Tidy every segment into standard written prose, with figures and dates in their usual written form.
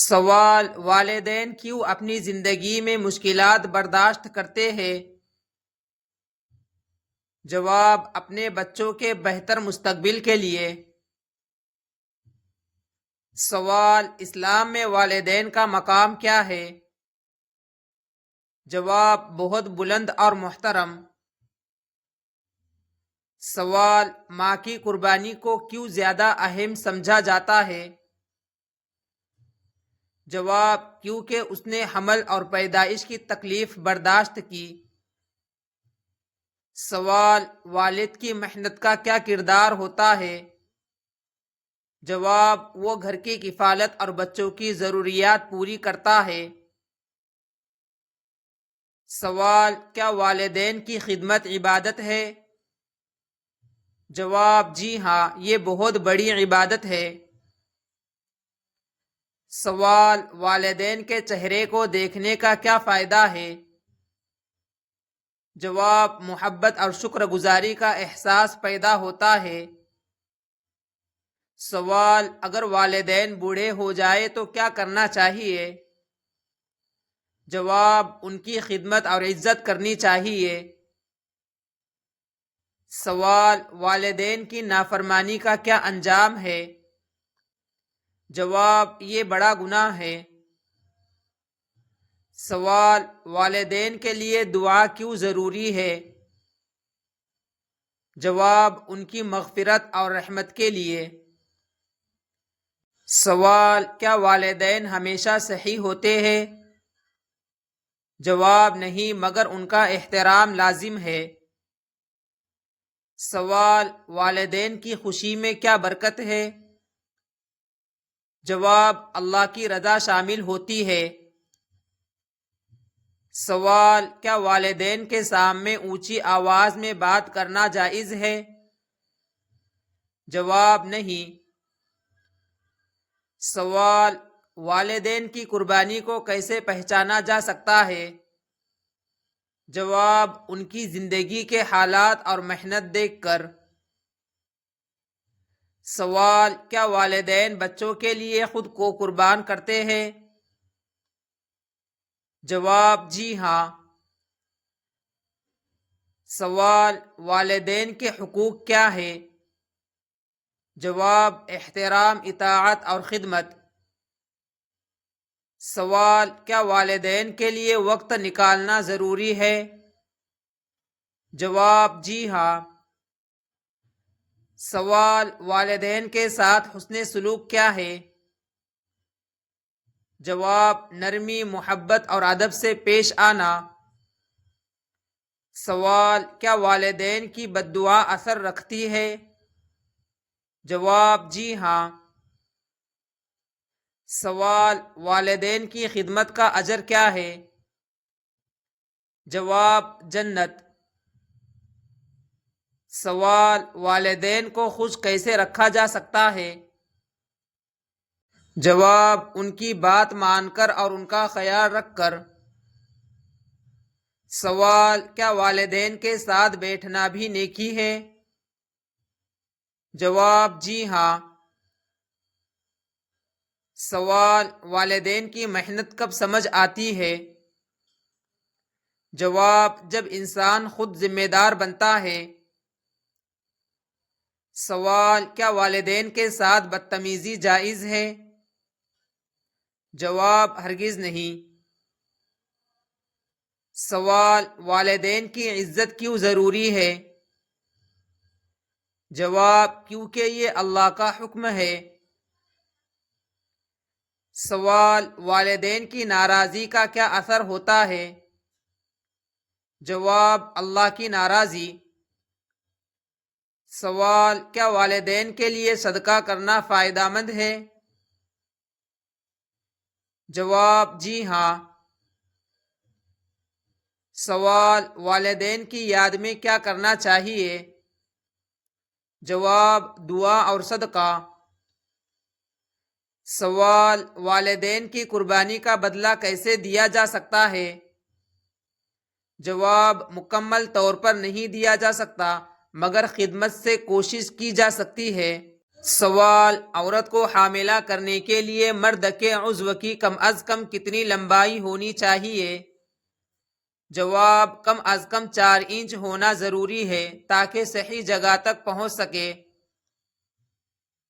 سوال: والدین کیوں اپنی زندگی میں مشکلات برداشت کرتے ہیں؟ جواب: اپنے بچوں کے بہتر مستقبل کے لیے۔ سوال: اسلام میں والدین کا مقام کیا ہے؟ جواب: بہت بلند اور محترم۔ سوال: ماں کی قربانی کو کیوں زیادہ اہم سمجھا جاتا ہے؟ جواب: کیونکہ اس نے حمل اور پیدائش کی تکلیف برداشت کی۔ سوال: والد کی محنت کا کیا کردار ہوتا ہے؟ جواب: وہ گھر کی کفالت اور بچوں کی ضروریات پوری کرتا ہے۔ سوال: کیا والدین کی خدمت عبادت ہے؟ جواب: جی ہاں، یہ بہت بڑی عبادت ہے۔ سوال: والدین کے چہرے کو دیکھنے کا کیا فائدہ ہے؟ جواب: محبت اور شکر گزاری کا احساس پیدا ہوتا ہے۔ سوال: اگر والدین بوڑھے ہو جائے تو کیا کرنا چاہیے؟ جواب: ان کی خدمت اور عزت کرنی چاہیے۔ سوال: والدین کی نافرمانی کا کیا انجام ہے؟ جواب: یہ بڑا گناہ ہے۔ سوال: والدین کے لیے دعا کیوں ضروری ہے؟ جواب: ان کی مغفرت اور رحمت کے لیے۔ سوال: کیا والدین ہمیشہ صحیح ہوتے ہیں؟ جواب: نہیں، مگر ان کا احترام لازم ہے۔ سوال: والدین کی خوشی میں کیا برکت ہے؟ جواب: اللہ کی رضا شامل ہوتی ہے۔ سوال: کیا والدین کے سامنے اونچی آواز میں بات کرنا جائز ہے؟ جواب: نہیں۔ سوال: والدین کی قربانی کو کیسے پہچانا جا سکتا ہے؟ جواب: ان کی زندگی کے حالات اور محنت دیکھ کر۔ سوال: کیا والدین بچوں کے لیے خود کو قربان کرتے ہیں؟ جواب: جی ہاں۔ سوال: والدین کے حقوق کیا ہے؟ جواب: احترام، اطاعت اور خدمت۔ سوال: کیا والدین کے لیے وقت نکالنا ضروری ہے؟ جواب: جی ہاں۔ سوال: والدین کے ساتھ حسن سلوک کیا ہے؟ جواب: نرمی، محبت اور ادب سے پیش آنا۔ سوال: کیا والدین کی بد دعا اثر رکھتی ہے؟ جواب: جی ہاں۔ سوال: والدین کی خدمت کا اجر کیا ہے؟ جواب: جنت۔ سوال: والدین کو خوش کیسے رکھا جا سکتا ہے؟ جواب: ان کی بات مان کر اور ان کا خیال رکھ کر۔ سوال: کیا والدین کے ساتھ بیٹھنا بھی نیکی ہے؟ جواب: جی ہاں۔ سوال: والدین کی محنت کب سمجھ آتی ہے؟ جواب: جب انسان خود ذمہ دار بنتا ہے۔ سوال: کیا والدین کے ساتھ بدتمیزی جائز ہے؟ جواب: ہرگز نہیں۔ سوال: والدین کی عزت کیوں ضروری ہے؟ جواب: کیونکہ یہ اللہ کا حکم ہے۔ سوال: والدین کی ناراضی کا کیا اثر ہوتا ہے؟ جواب: اللہ کی ناراضی۔ سوال: کیا والدین کے لیے صدقہ کرنا فائدہ مند ہے؟ جواب: جی ہاں۔ سوال: والدین کی یاد میں کیا کرنا چاہیے؟ جواب: دعا اور صدقہ۔ سوال: والدین کی قربانی کا بدلہ کیسے دیا جا سکتا ہے؟ جواب: مکمل طور پر نہیں دیا جا سکتا، مگر خدمت سے کوشش کی جا سکتی ہے۔ سوال: عورت کو حاملہ کرنے کے لیے مرد کے عضو کی کم از کم کتنی لمبائی ہونی چاہیے؟ جواب: کم از کم 4 انچ ہونا ضروری ہے تاکہ صحیح جگہ تک پہنچ سکے۔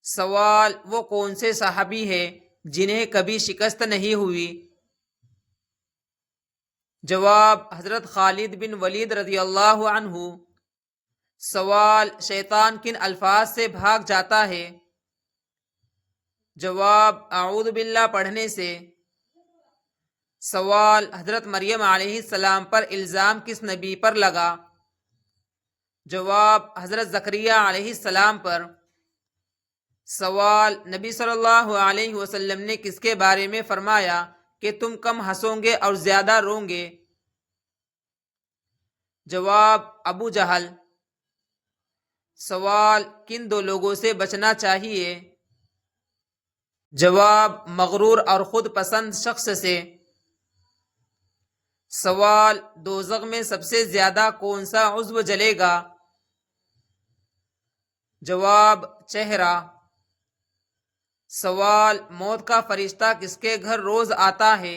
سوال: وہ کون سے صحابی ہیں جنہیں کبھی شکست نہیں ہوئی؟ جواب: حضرت خالد بن ولید رضی اللہ عنہ۔ سوال: شیطان کن الفاظ سے بھاگ جاتا ہے؟ جواب: اعوذ باللہ پڑھنے سے۔ سوال: حضرت مریم علیہ السلام پر الزام کس نبی پر لگا؟ جواب: حضرت زکریا علیہ السلام پر۔ سوال: نبی صلی اللہ علیہ وسلم نے کس کے بارے میں فرمایا کہ تم کم ہنسو گے اور زیادہ روں گے؟ جواب: ابو جہل۔ سوال: کن 2 لوگوں سے بچنا چاہیے؟ جواب: مغرور اور خود پسند شخص سے۔ سوال: دوزخ میں سب سے زیادہ کون سا عضو جلے گا؟ جواب: چہرہ۔ سوال: موت کا فرشتہ کس کے گھر روز آتا ہے؟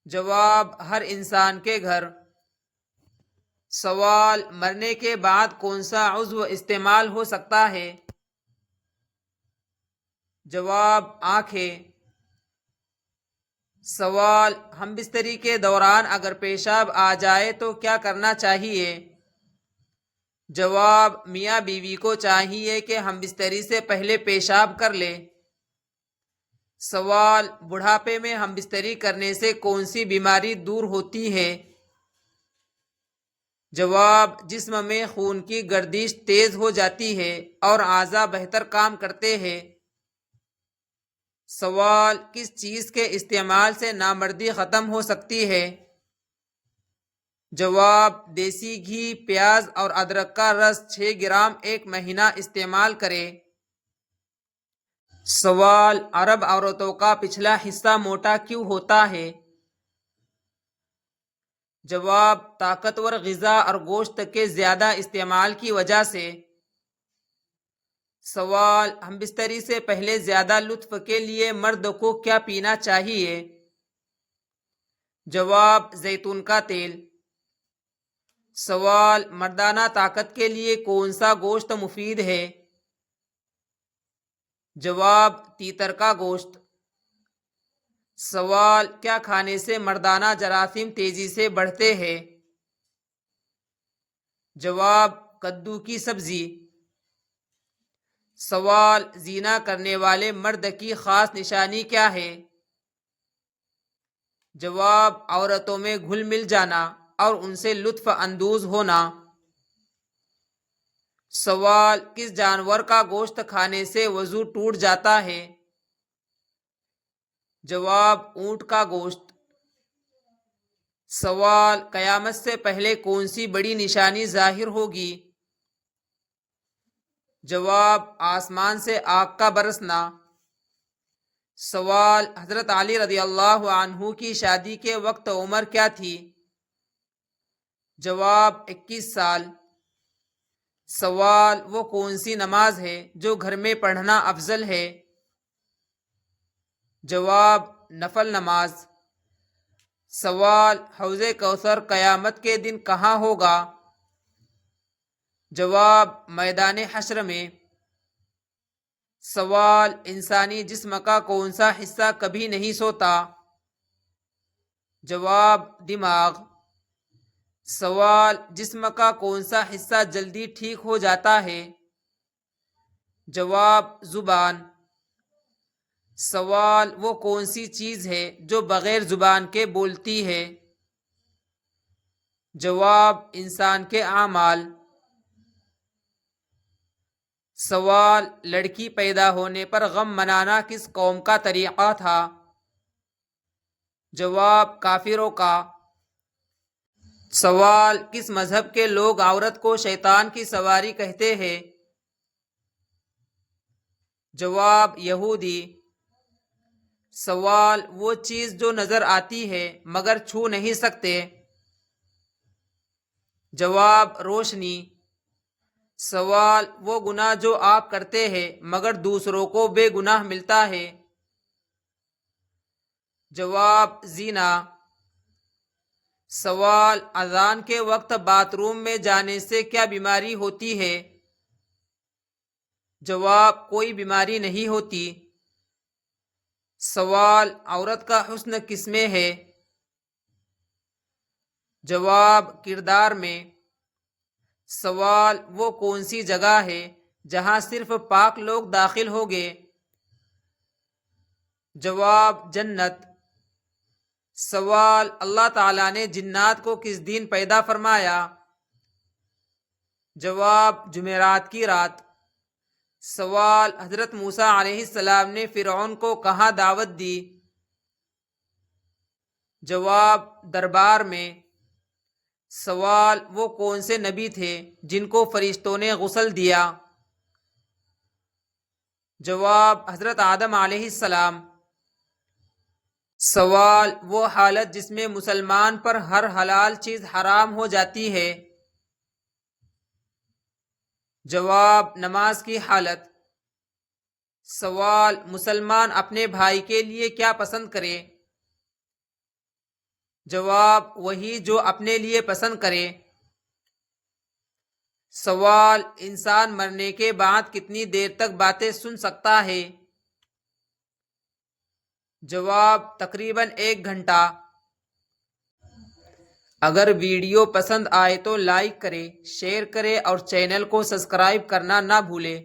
جواب: ہر انسان کے گھر۔ سوال: مرنے کے بعد کون سا عضو استعمال ہو سکتا ہے؟ جواب: آنکھیں۔ سوال: ہم بستری کے دوران اگر پیشاب آ جائے تو کیا کرنا چاہیے؟ جواب: میاں بیوی کو چاہیے کہ ہم بستری سے پہلے پیشاب کر لے۔ سوال: بڑھاپے میں ہم بستری کرنے سے کون سی بیماری دور ہوتی ہے؟ جواب: جسم میں خون کی گردش تیز ہو جاتی ہے اور اعضاء بہتر کام کرتے ہیں۔ سوال: کس چیز کے استعمال سے نامردی ختم ہو سکتی ہے؟ جواب: دیسی گھی، پیاز اور ادرک کا رس 6 گرام 1 مہینہ استعمال کرے۔ سوال: عرب عورتوں کا پچھلا حصہ موٹا کیوں ہوتا ہے؟ جواب: طاقتور غذا اور گوشت کے زیادہ استعمال کی وجہ سے۔ سوال: ہم بستری سے پہلے زیادہ لطف کے لیے مرد کو کیا پینا چاہیے؟ جواب: زیتون کا تیل۔ سوال: مردانہ طاقت کے لیے کون سا گوشت مفید ہے؟ جواب: تیتر کا گوشت۔ سوال: کیا کھانے سے مردانہ جراثیم تیزی سے بڑھتے ہیں؟ جواب: کدو کی سبزی۔ سوال: زنا کرنے والے مرد کی خاص نشانی کیا ہے؟ جواب: عورتوں میں گھل مل جانا اور ان سے لطف اندوز ہونا۔ سوال: کس جانور کا گوشت کھانے سے وضو ٹوٹ جاتا ہے؟ جواب: اونٹ کا گوشت۔ سوال: قیامت سے پہلے کون سی بڑی نشانی ظاہر ہوگی؟ جواب: آسمان سے آگ کا برسنا۔ سوال: حضرت علی رضی اللہ عنہ کی شادی کے وقت عمر کیا تھی؟ جواب: 21 سال۔ سوال: وہ کون سی نماز ہے جو گھر میں پڑھنا افضل ہے؟ جواب: نفل نماز۔ سوال: حوض کوثر قیامت کے دن کہاں ہوگا؟ جواب: میدان حشر میں۔ سوال: انسانی جسم کا کون سا حصہ کبھی نہیں سوتا؟ جواب: دماغ۔ سوال: جسم کا کون سا حصہ جلدی ٹھیک ہو جاتا ہے؟ جواب: زبان۔ سوال: وہ کون سی چیز ہے جو بغیر زبان کے بولتی ہے؟ جواب: انسان کے اعمال۔ سوال: لڑکی پیدا ہونے پر غم منانا کس قوم کا طریقہ تھا؟ جواب: کافروں کا۔ سوال: کس مذہب کے لوگ عورت کو شیطان کی سواری کہتے ہیں؟ جواب: یہودی۔ سوال: وہ چیز جو نظر آتی ہے مگر چھو نہیں سکتے؟ جواب: روشنی۔ سوال: وہ گناہ جو آپ کرتے ہیں مگر دوسروں کو بے گناہ ملتا ہے؟ جواب: زنا۔ سوال: اذان کے وقت باتھ روم میں جانے سے کیا بیماری ہوتی ہے؟ جواب: کوئی بیماری نہیں ہوتی۔ سوال: عورت کا حسن کس میں ہے؟ جواب: کردار میں۔ سوال: وہ کون سی جگہ ہے جہاں صرف پاک لوگ داخل ہوگے؟ جواب: جنت۔ سوال: اللہ تعالیٰ نے جنات کو کس دن پیدا فرمایا؟ جواب: جمعرات کی رات۔ سوال: حضرت موسیٰ علیہ السلام نے فرعون کو کہاں دعوت دی؟ جواب: دربار میں۔ سوال: وہ کون سے نبی تھے جن کو فرشتوں نے غسل دیا؟ جواب: حضرت آدم علیہ السلام۔ سوال: وہ حالت جس میں مسلمان پر ہر حلال چیز حرام ہو جاتی ہے؟ جواب: نماز کی حالت۔ سوال: مسلمان اپنے بھائی کے لیے کیا پسند کرے؟ جواب: وہی جو اپنے لیے پسند کرے۔ سوال: انسان مرنے کے بعد کتنی دیر تک باتیں سن سکتا ہے؟ جواب: تقریباً 1 گھنٹہ۔ اگر ویڈیو پسند آئے تو لائک کریں، شیئر کریں اور چینل کو سبسکرائب کرنا نہ بھولیں۔